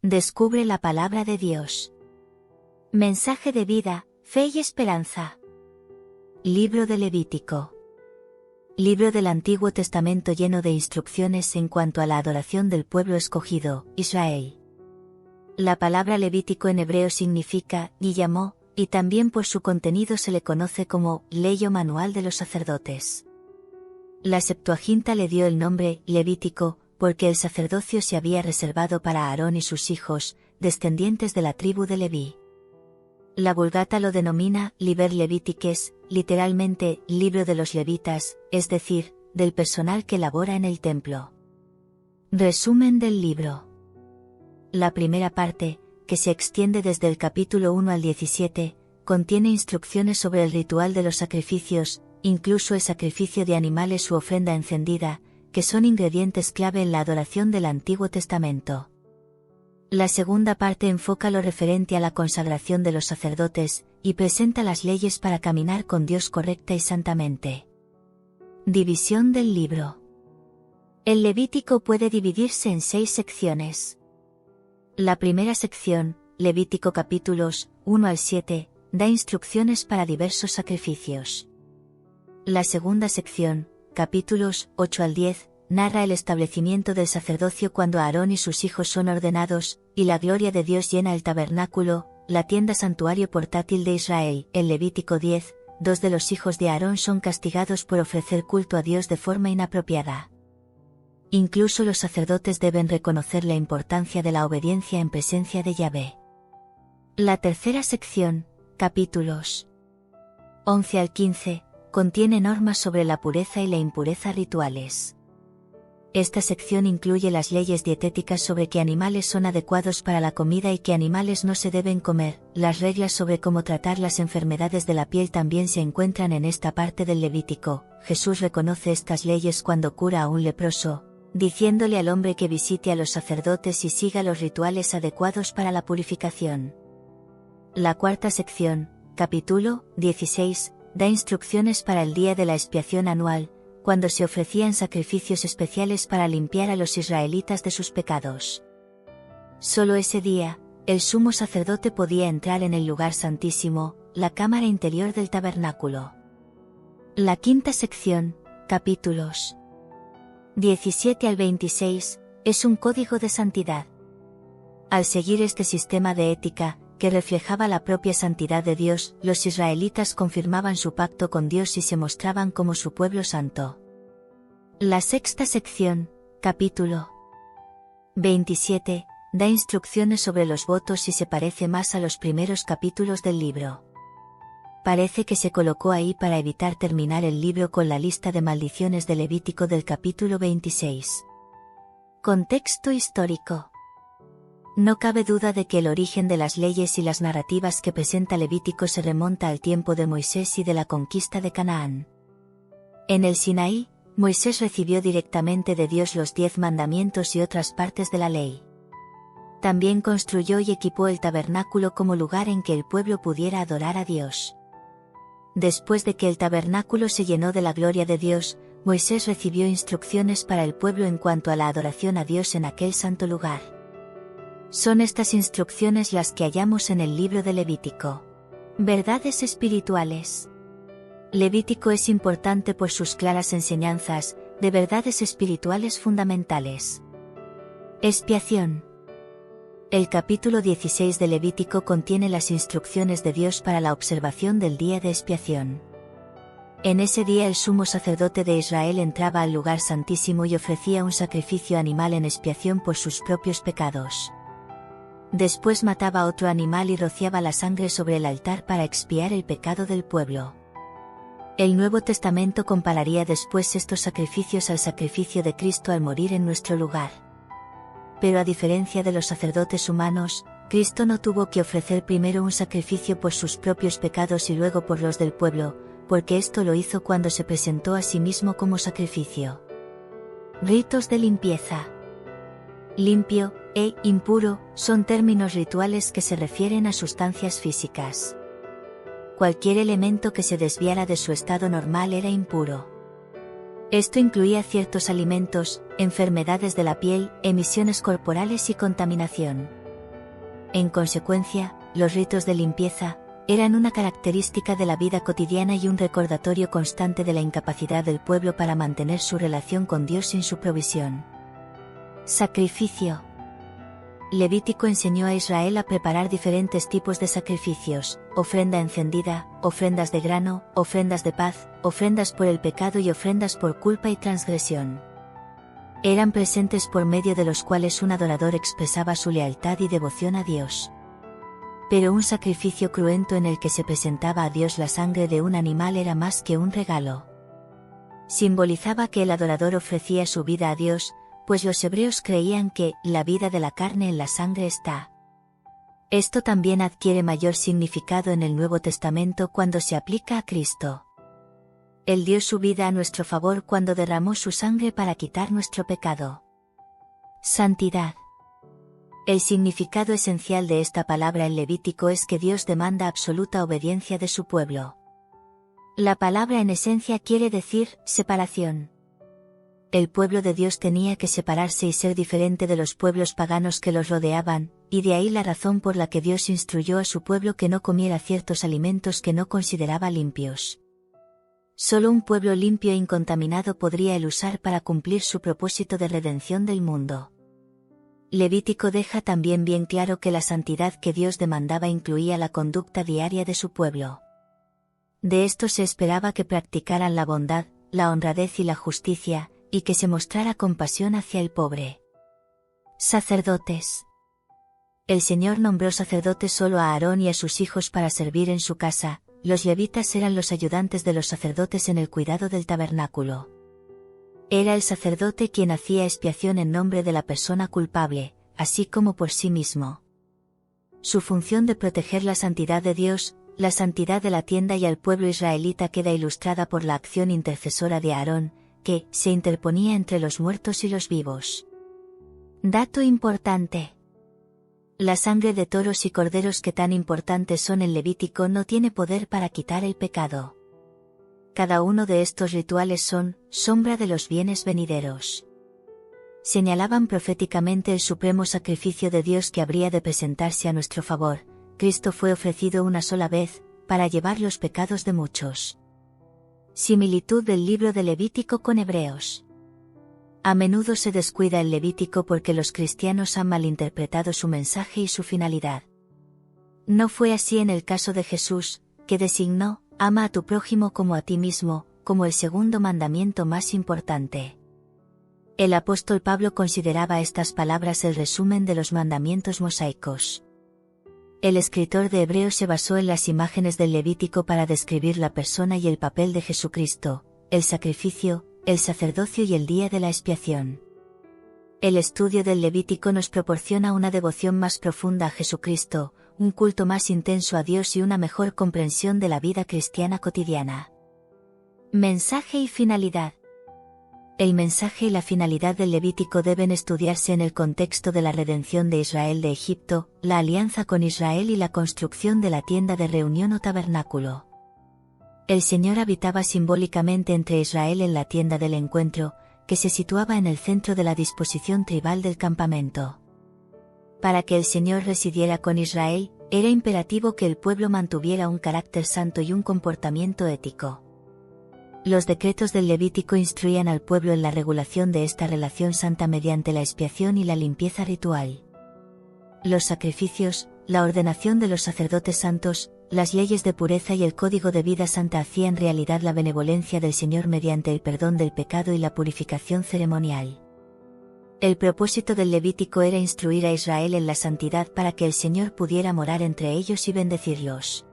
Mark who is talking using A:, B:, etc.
A: Descubre la palabra de Dios. Mensaje de vida, fe y esperanza. Libro de Levítico. Libro del Antiguo Testamento lleno de instrucciones en cuanto a la adoración del pueblo escogido, Israel. La palabra Levítico en hebreo significa «y llamó», y también por su contenido se le conoce como «ley o manual de los sacerdotes». La Septuaginta le dio el nombre Levítico, porque el sacerdocio se había reservado para Aarón y sus hijos, descendientes de la tribu de Leví. La Vulgata lo denomina Liber Levitiques, literalmente, libro de los levitas, es decir, del personal que labora en el templo. Resumen del libro. La primera parte, que se extiende desde el capítulo 1 al 17, contiene instrucciones sobre el ritual de los sacrificios, incluso el sacrificio de animales u ofrenda encendida, que son ingredientes clave en la adoración del Antiguo Testamento. La segunda parte enfoca lo referente a la consagración de los sacerdotes, y presenta las leyes para caminar con Dios correcta y santamente. División del libro. El Levítico puede dividirse en 6 secciones. La primera sección, Levítico capítulos 1 al 7, da instrucciones para diversos sacrificios. La segunda sección, capítulos 8 al 10, narra el establecimiento del sacerdocio cuando Aarón y sus hijos son ordenados, y la gloria de Dios llena el tabernáculo, la tienda santuario portátil de Israel. En Levítico 10, 2 de los hijos de Aarón son castigados por ofrecer culto a Dios de forma inapropiada. Incluso los sacerdotes deben reconocer la importancia de la obediencia en presencia de Yahvé. La tercera sección, capítulos 11 al 15, contiene normas sobre la pureza y la impureza rituales. Esta sección incluye las leyes dietéticas sobre qué animales son adecuados para la comida y qué animales no se deben comer. Las reglas sobre cómo tratar las enfermedades de la piel también se encuentran en esta parte del Levítico. Jesús reconoce estas leyes cuando cura a un leproso, diciéndole al hombre que visite a los sacerdotes y siga los rituales adecuados para la purificación. La cuarta sección, capítulo 16, da instrucciones para el día de la expiación anual, cuando se ofrecían sacrificios especiales para limpiar a los israelitas de sus pecados. Solo ese día, el sumo sacerdote podía entrar en el lugar santísimo, la cámara interior del tabernáculo. La quinta sección, capítulos 17 al 26, es un código de santidad. Al seguir este sistema de ética, que reflejaba la propia santidad de Dios, los israelitas confirmaban su pacto con Dios y se mostraban como su pueblo santo. La sexta sección, capítulo 27, da instrucciones sobre los votos y se parece más a los primeros capítulos del libro. Parece que se colocó ahí para evitar terminar el libro con la lista de maldiciones de Levítico del capítulo 26. Contexto histórico. No cabe duda de que el origen de las leyes y las narrativas que presenta Levítico se remonta al tiempo de Moisés y de la conquista de Canaán. En el Sinaí, Moisés recibió directamente de Dios los 10 mandamientos y otras partes de la ley. También construyó y equipó el tabernáculo como lugar en que el pueblo pudiera adorar a Dios. Después de que el tabernáculo se llenó de la gloria de Dios, Moisés recibió instrucciones para el pueblo en cuanto a la adoración a Dios en aquel santo lugar. Son estas instrucciones las que hallamos en el libro de Levítico. Verdades espirituales. Levítico es importante por sus claras enseñanzas, de verdades espirituales fundamentales. Expiación. El capítulo 16 de Levítico contiene las instrucciones de Dios para la observación del día de expiación. En ese día el sumo sacerdote de Israel entraba al lugar santísimo y ofrecía un sacrificio animal en expiación por sus propios pecados. Después mataba a otro animal y rociaba la sangre sobre el altar para expiar el pecado del pueblo. El Nuevo Testamento compararía después estos sacrificios al sacrificio de Cristo al morir en nuestro lugar. Pero a diferencia de los sacerdotes humanos, Cristo no tuvo que ofrecer primero un sacrificio por sus propios pecados y luego por los del pueblo, porque esto lo hizo cuando se presentó a sí mismo como sacrificio. Ritos de limpieza. Limpio e impuro son términos rituales que se refieren a sustancias físicas. Cualquier elemento que se desviara de su estado normal era impuro. Esto incluía ciertos alimentos, enfermedades de la piel, emisiones corporales y contaminación. En consecuencia, los ritos de limpieza eran una característica de la vida cotidiana y un recordatorio constante de la incapacidad del pueblo para mantener su relación con Dios sin su provisión. Sacrificio. Levítico enseñó a Israel a preparar diferentes tipos de sacrificios: ofrenda encendida, ofrendas de grano, ofrendas de paz, ofrendas por el pecado y ofrendas por culpa y transgresión. Eran presentes por medio de los cuales un adorador expresaba su lealtad y devoción a Dios. Pero un sacrificio cruento en el que se presentaba a Dios la sangre de un animal era más que un regalo. Simbolizaba que el adorador ofrecía su vida a Dios, pues los hebreos creían que la vida de la carne en la sangre está. Esto también adquiere mayor significado en el Nuevo Testamento cuando se aplica a Cristo. Él dio su vida a nuestro favor cuando derramó su sangre para quitar nuestro pecado. Santidad. El significado esencial de esta palabra en Levítico es que Dios demanda absoluta obediencia de su pueblo. La palabra en esencia quiere decir separación. El pueblo de Dios tenía que separarse y ser diferente de los pueblos paganos que los rodeaban, y de ahí la razón por la que Dios instruyó a su pueblo que no comiera ciertos alimentos que no consideraba limpios. Solo un pueblo limpio e incontaminado podría él usar para cumplir su propósito de redención del mundo. Levítico deja también bien claro que la santidad que Dios demandaba incluía la conducta diaria de su pueblo. De esto se esperaba que practicaran la bondad, la honradez y la justicia, y que se mostrara compasión hacia el pobre. Sacerdotes. El Señor nombró sacerdotes solo a Aarón y a sus hijos para servir en su casa. Los levitas eran los ayudantes de los sacerdotes en el cuidado del tabernáculo. Era el sacerdote quien hacía expiación en nombre de la persona culpable, así como por sí mismo. Su función de proteger la santidad de Dios, la santidad de la tienda y al pueblo israelita queda ilustrada por la acción intercesora de Aarón, que se interponía entre los muertos y los vivos. Dato importante. La sangre de toros y corderos que tan importantes son en Levítico no tiene poder para quitar el pecado. Cada uno de estos rituales son sombra de los bienes venideros. Señalaban proféticamente el supremo sacrificio de Dios que habría de presentarse a nuestro favor. Cristo fue ofrecido una sola vez, para llevar los pecados de muchos. Similitud del libro de Levítico con Hebreos. A menudo se descuida el Levítico porque los cristianos han malinterpretado su mensaje y su finalidad. No fue así en el caso de Jesús, que designó, ama a tu prójimo como a ti mismo, como el segundo mandamiento más importante. El apóstol Pablo consideraba estas palabras el resumen de los mandamientos mosaicos. El escritor de Hebreos se basó en las imágenes del Levítico para describir la persona y el papel de Jesucristo, el sacrificio, el sacerdocio y el día de la expiación. El estudio del Levítico nos proporciona una devoción más profunda a Jesucristo, un culto más intenso a Dios y una mejor comprensión de la vida cristiana cotidiana. Mensaje y finalidad. El mensaje y la finalidad del Levítico deben estudiarse en el contexto de la redención de Israel de Egipto, la alianza con Israel y la construcción de la tienda de reunión o tabernáculo. El Señor habitaba simbólicamente entre Israel en la tienda del encuentro, que se situaba en el centro de la disposición tribal del campamento. Para que el Señor residiera con Israel, era imperativo que el pueblo mantuviera un carácter santo y un comportamiento ético. Los decretos del Levítico instruían al pueblo en la regulación de esta relación santa mediante la expiación y la limpieza ritual. Los sacrificios, la ordenación de los sacerdotes santos, las leyes de pureza y el código de vida santa hacían realidad la benevolencia del Señor mediante el perdón del pecado y la purificación ceremonial. El propósito del Levítico era instruir a Israel en la santidad para que el Señor pudiera morar entre ellos y bendecirlos.